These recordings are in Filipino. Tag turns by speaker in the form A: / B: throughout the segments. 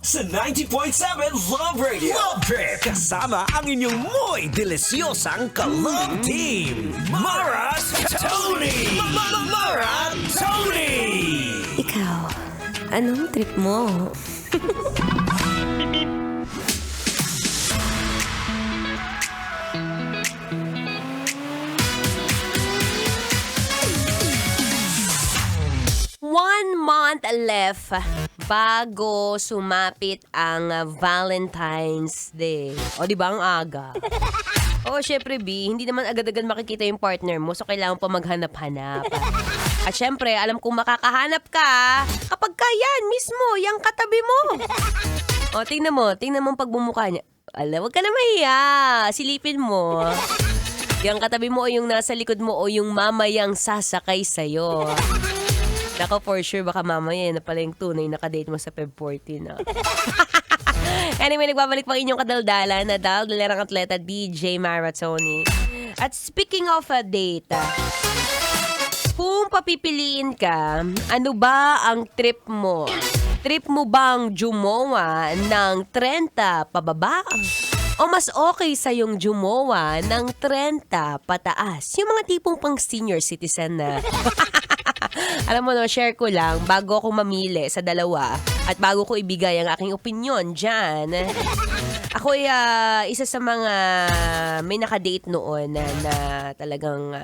A: sa 90.7 Love Radio. Love Trip! Kasama ang inyong muy delisyosang ka-love team, Mara Tony! Mara Tony!
B: Ikaw, anong trip mo? One month left bago sumapit ang Valentine's Day. O, di ba ang aga? O, syempre, B, hindi naman agad-agad makikita yung partner mo, so kailangan pa maghanap-hanap. At syempre, alam kong makakahanap ka kapag yan mismo, yung katabi mo. O, tingnan mo ang pagbumuka niya. Wag ka na mahiya. Silipin mo. Yung katabi mo o yung nasa likod mo o yung mamayang sasakay sa'yo. Nako, for sure, baka mamaya na pala yung tunay na kadate mo sa Feb 14. Anyway, nagbabalik pang inyong kadaldalan na dalang atleta DJ Mara Tony. At speaking of a date, kung papipiliin ka, ano ba ang trip mo? Trip mo bang jumowa ng 30 pababa? O mas okay sa yung jumowa ng 30 pataas? Yung mga tipong pang senior citizen na. Alam mo no, share ko lang bago ako mamili sa dalawa at bago ko ibigay ang aking opinion dyan. Ako ay isa sa mga may nakadate noon na talagang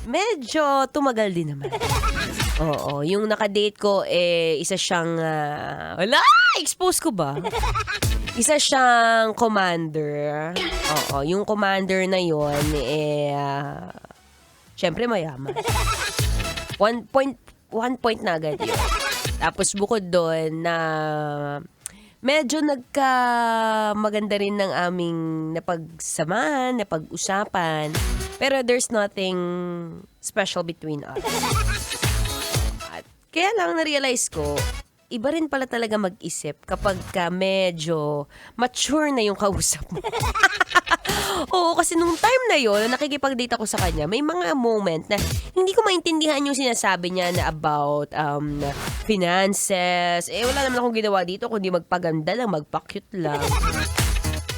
B: medyo tumagal din naman. Oo, yung nakadate ko isa siyang wala, expose ko ba? Isa siyang commander. Oo, yung commander na yon syempre mayaman. One point na agad yun. Tapos bukod doon na medyo maganda rin ng aming napagsamahan, napag-usapan. Pero there's nothing special between us. At kaya lang na-realize ko, iba rin pala talaga mag-isip kapag ka medyo mature na yung kausap mo. Oo, kasi nung time na yun, nakikipag-date ako sa kanya, may mga moment na hindi ko maintindihan yung sinasabi niya na about finances. Wala naman akong ginawa dito kundi magpaganda lang, magpa-cute lang.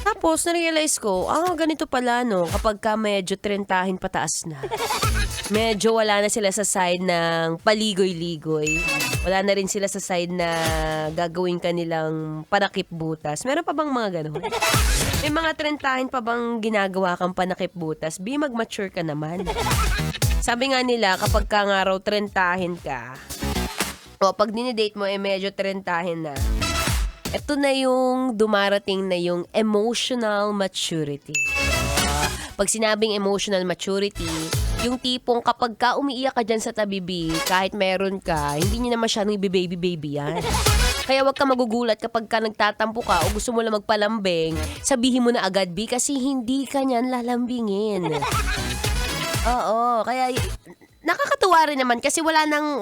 B: Tapos, na-realize ko, ganito pala, no, kapag ka medyo 30 pataas na. Medyo wala na sila sa side ng paligoy-ligoy. Wala na rin sila sa side na gagawin kanilang panakip butas. Meron pa bang mga ganun? May mga 30 pa bang ginagawa kang panakip butas? Mag-mature ka naman. Sabi nga nila, kapag ka nga raw 30 ka, o pag dinidate mo medyo 30 na, ito na yung dumarating na yung emotional maturity. Pag sinabing emotional maturity, yung tipong kapag ka umiiyak ka dyan sa tabi, B, kahit meron ka, hindi niya na masyadong baby-baby yan. Kaya wag ka magugulat kapag ka nagtatampo ka o gusto mo lang magpalambing, sabihin mo na agad, B, kasi hindi ka niyan lalambingin. Oo, kaya nakakatuwa rin naman kasi wala nang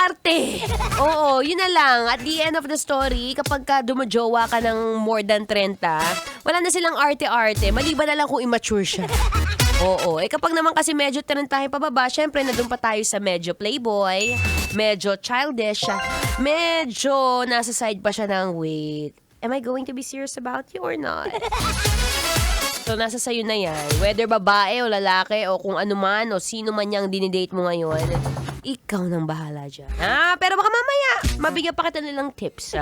B: arte. Oo, yun na lang. At the end of the story, kapag ka dumajowa ka ng more than 30, wala na silang arte-arte. Maliban na lang kung immature siya. Oo, kapag naman kasi medyo 30 pababa, syempre nandun pa tayo sa medyo playboy, medyo childish, medyo nasa side pa siya ng wait, am I going to be serious about you or not? So, nasa sayo na yan. Whether babae o lalaki o kung ano man o sino man yung dinidate mo ngayon, ikaw nang bahala dyan. Pero baka mamaya, mabigyan pa kita nilang tips.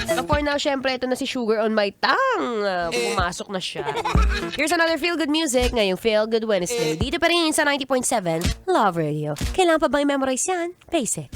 B: So for now, syempre, ito na si Sugar on My Tongue. Pumasok na siya. Here's another Feel Good Music ngayong Feel Good Wednesday. Dito pa rin sa 90.7 Love Radio. Kailangan pa bang i-memorize yan? Basic.